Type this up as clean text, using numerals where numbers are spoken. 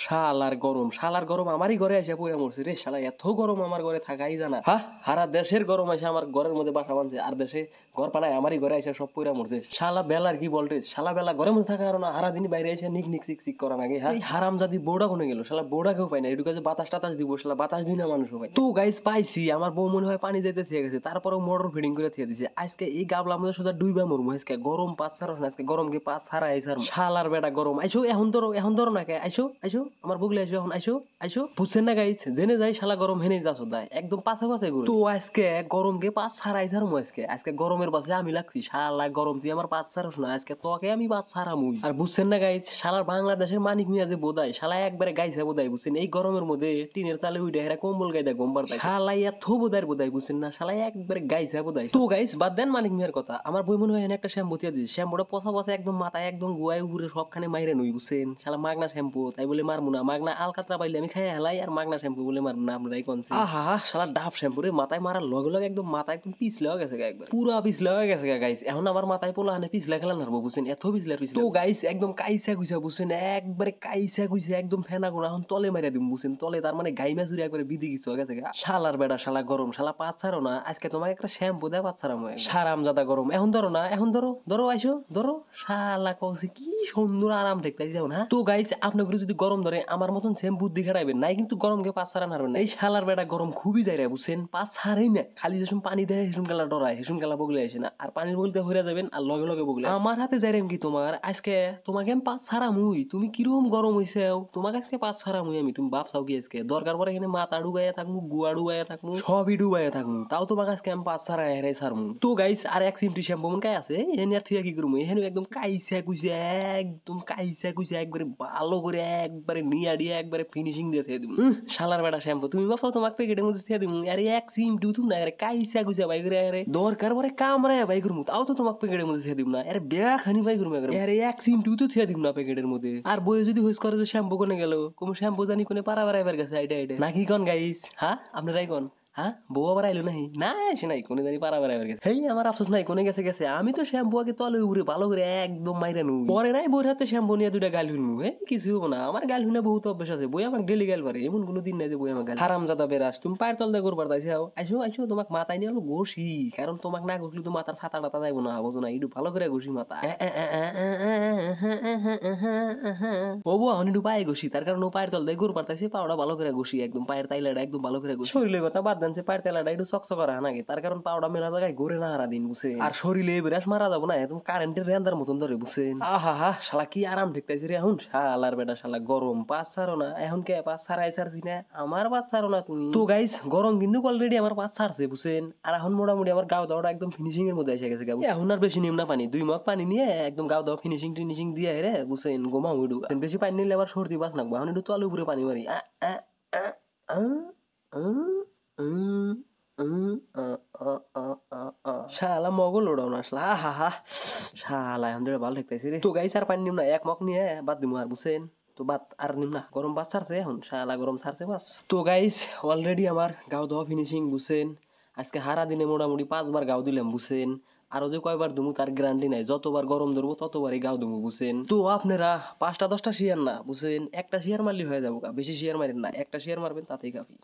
শালার গরম আমারই ঘরে এসে পড়ে মরছে রে। শালা এত গরম আমার ঘরে থাকাই জানা। হ্যাঁ, সারা দেশের গরম এসে আমার ঘরের মধ্যে বাসা বাঁধছে, আর দেশে ঘর পানায় আমারই ঘরে এসে সব পইরা মরছে। শালা বেলার কি ভোল্টেজ, শালা বেলা ঘরের মধ্যে থাকা আর না, সারা দিন বাইরে এসে নিক নিক চিক চিক করা লাগে। হ্যাঁ, হারাম জাদি বউডা কোনে গেল, শালা বউডাকেও পাই না। এটুকু যে বাতাস টাতাস দিব, শালা বাতাস দিই না মানুষ ভাই। তো গাইস পাইছি, আমার বউ মনে হয় পানি যেতে থেকে গেছে, তারপরেও মোটর ফিডিং করে থেকে দিছে। আজকে এই গাবলার মধ্যে সোজা ডুইবা মরমু। আজকে গরম পাঁচ ছাড়ো না, আজকে গরমকে পাঁচ ছাড়া আইসার। শালার বেটা গরম আইসো, এখন ধরো না কে, আইসো আইসো আমার বগলে আইসো, এখন আইসো আইসো। বুঝছেন না গাইস, জেনে যাই শালা গরম হেনে যাচ্ছ দায় একদম পাশে পাশে ঘুরে। তো আজকে গরমকে পাঁচ ছাড়া আইসার মু। আজকে গরমের পাশে আমি লাগছি। শালা গরম তুই আমার পাঁচ ছাড়স না, আজকে তোকে আমি পাঁচ ছাড়া মুই। আর বুঝছেন না গাইস, শালার বাংলাদেশের মানিক মিয়া যে বোধায়, শালা একবারে গাইছে বোধায়। বুঝছেন, এই গরমের মধ্যে টিনের চালে উঠে হেরা কম্বল গাইদা গম্বার দেয়। শালা এত বোধায় বুঝছেন না, শালা একবারে গাইছে বোধায়। তো গাইস বাদ দেন মানিক মিয়ার কথা, আমার বই মনে হয় একটা শ্যাম্পু দিয়ে দিচ্ছে। শ্যাম্পুটা পচা পচা একদম মাথায় একদম গুয়ায় উপরে সবখানে মাইরে নই। বুঝছেন, শালা মাগনা শ্যাম্পু তাই বলে মারমু না। মাগনা আলকাতরা পাইলে আমি খাই হেলাই, আর মাগনা শ্যাম্পু বলে মারমু না। আপনারাই কোনছে আহা, শালা ডাব শ্যাম্পু রে মাথায় মারার লগে লগে একদম মাথা একদম পিছলে হয়ে গেছে একবার, পুরা পিছলে হয়ে গেছে গাইস। এখন আমার মাথায় পোলা আনে পিছলে খেলা নারবো। বুঝছেন, এত পিছলে। তো গাইস একদম কাইসা গুইসা, বুঝছেন, একবারে কাইসা গুইসা একদম ফেনা গুনা এখন তলে মারিয়া দিম। বুঝছেন, তলে তার মানে গাইমা চুরি একবারে বিধি কিছু হয়ে গেছে। শালার বেড়া শালা গরম, শালা পাঁচ ছাড়ো না, আজকে তোমাকে একটা শ্যাম্পু দেয় পাঁচ ছাড়া মনে সারাম জাদা গরম। এখন ধরো না, এখন ধরো ধরো আইসো ধরো। শালা কৌছে কি সুন্দর আরাম দেখতে যাও না। তো গাইস আপনাকে যদি গরম ধরে আমার মতন সেম বুদ্ধি খাটাইবেন নাই, কিন্তু গরমকে পাঁচ ছাড়া নারবেন না। এই শালার বেড়া গরম খুবই যায় রে। বুঝছেন, পাঁচ ছাড়েই না, খালি যেসব পানি দেয় হেসুন গেলা ডরায়, হেসুন গেলা বগলে আসে না। আর পানির বলতে হইয়া যাবেন আর লগে লগে বগলে আমার হাতে যাইরেম কি তোমার। আজকে তোমাকে আমি পাঁচ ছাড়া মুই, তুমি কিরকম গরম হইছে তোমাকে আজকে পাঁচ ছাড়া মুই আমি। তুমি বাপ চাও কি আজকে দরকার পরে এখানে মাথা ডুবাইয়া থাকমু, গুয়া ডুবাইয়া থাকমু, সবই ডুবাইয়া থাকমু, তাও তোমাকে আজকে আমি পাঁচ ছাড়া হেরাই ছাড়মু। তো গাইস আর এক চিমটি শ্যাম্পু মন কাই আছে এনে আর থিয়া কি করবো, এখানে একদম কাইসা কুইসা একদম কাইসা কুইসা একবারে ভালো করে একবারে নিয়া দিয়ে একবারে ফিনিশিং দিয়ে থিয়ে দিব। শালার বেটা শ্যাম্পু তুমি বাপাও তোমাকে প্যাকেটের মধ্যে থিয়ে দিব। আরে এক চিমটি তুমি না, আরে কাইসা কুইসা বাই করে আরে দরকার পরে কামড়ায় বাই করবো, তাও তো তোমাকে প্যাকেটের মধ্যে থিয়ে দিব না। আরে বেড়া খানি বাই করবো, আরে এক চিমটিও তো থিয়ে দিব না প্যাকেটের মধ্যে। আর বই যদি হইস করে যে শ্যাম্পু কোনে গেল, কোন শ্যাম্পু জানি কোনে পারা বেড়াইবার গেছে আইডা আইডা নাকি কোন গাইস। হ্যাঁ আপনারাই কোন, হ্যাঁ বউ আবার আইলো নাহি না এসে নাই কোনে জানি পারা বেড়াইবার গেছে। হেই আমার আফসোস নাই কোনে গেছে গেছে, আমি তো শ্যাম্পু আগে তলে উপরে ভালো করে একদম মাইরা নু, পরে নাই বইয়ের হাতে শ্যাম্পু নিয়ে দুটা গাল হুনমু। কিছু হবো না, আমার গাল হুনে বহুত অভ্যাস আছে। বই আমাকে ডেলি গাল পারে, এমন কোনো দিন নাই যে বই আমার গাল। হারাম জাদা বেরাস তুমি পায়ের তল দিয়ে করবার তাইছে। আইসো আইসো তোমাকে মাথায় নিয়ে ঘষি, কারণ তোমাকে না ঘষলি তো মাথার ছাতা টাতা যাইবো না, বুঝো না, একটু ভালো করে ঘষি মাথা। ও বউ আমি একটু পায়ে ঘষি, তার কারণ ও পায়ের তল দিয়ে করবার তাইছে, পাওটা ভালো করে ঘষি, একদম পায়ের তাইলাটা একদম ভালো করে ঘষি। শরীরের কথা বাদ দেন, পায়ের তেলাটা একটু চকচক করা নাকি, তার কারণ পাউডার মেলা জায়গায় ঘুরে না হারা দিন। বুঝছে, আর শরীরে বিরাস মারা যাবো না, একদম কারেন্টের রেন্দার মতন ধরে। বুঝছেন, আহা হা শালা কি আরাম ঠেকতাইছে রে। এখন শালার বেটা শালা গরম পাঁচ ছাড়ো না, এখন কে পাঁচ ছাড়াই ছাড়ছি না, আমার পাঁচ ছাড়ো না তুমি। তো গাইস গরম কিন্তু অলরেডি আমার পাঁচ ছাড়ছে। বুঝছেন, আর এখন মোটামুটি আমার গাও দাওয়াটা একদম ফিনিশিং এর মধ্যে এসে গেছে। এখন আর বেশি নিম না পানি, 2 মগ পানি নিয়ে একদম গাও দাওয়া ফিনিশিং টিনিশিং দিয়ে রে। বুঝছেন, গোমা উইডু বেশি পানি নিলে আবার সর্দি বাস নাকবো। এখন একটু তলে উপরে পানি মারি। শালা মগল ওড়াও না শালা, হা হা শালা এখন ভালো ঠেকতেছি রে। তো গাইস আর পানি নিম না, এক মগ নিয়ে বাদ দিমু। আর বুঝছেন, তো বাদ আর নিম না, গরম বাদ ছাড়ছে এখন, শালা গরম ছাড়ছে বাস। তো গাইস অলরেডি আমার গাও দেওয়া ফিনিশিং। বুঝছেন, আজকে হারা দিনে মোটামুটি 5 বার গাও দিলাম। বুঝছেন, আরো যে কয়বার দুমু তার গ্যারান্টি নাই, যতবার গরম ধরবো ততবারই গাও দুমু। বুঝছেন, তো আপনারা 5টা 10টা শেয়ার না, বুঝছেন, একটা শেয়ার মারলে হয়ে যাবো, বেশি শেয়ার মারেন না, একটা শেয়ার মারবেন তাতেই কাফি।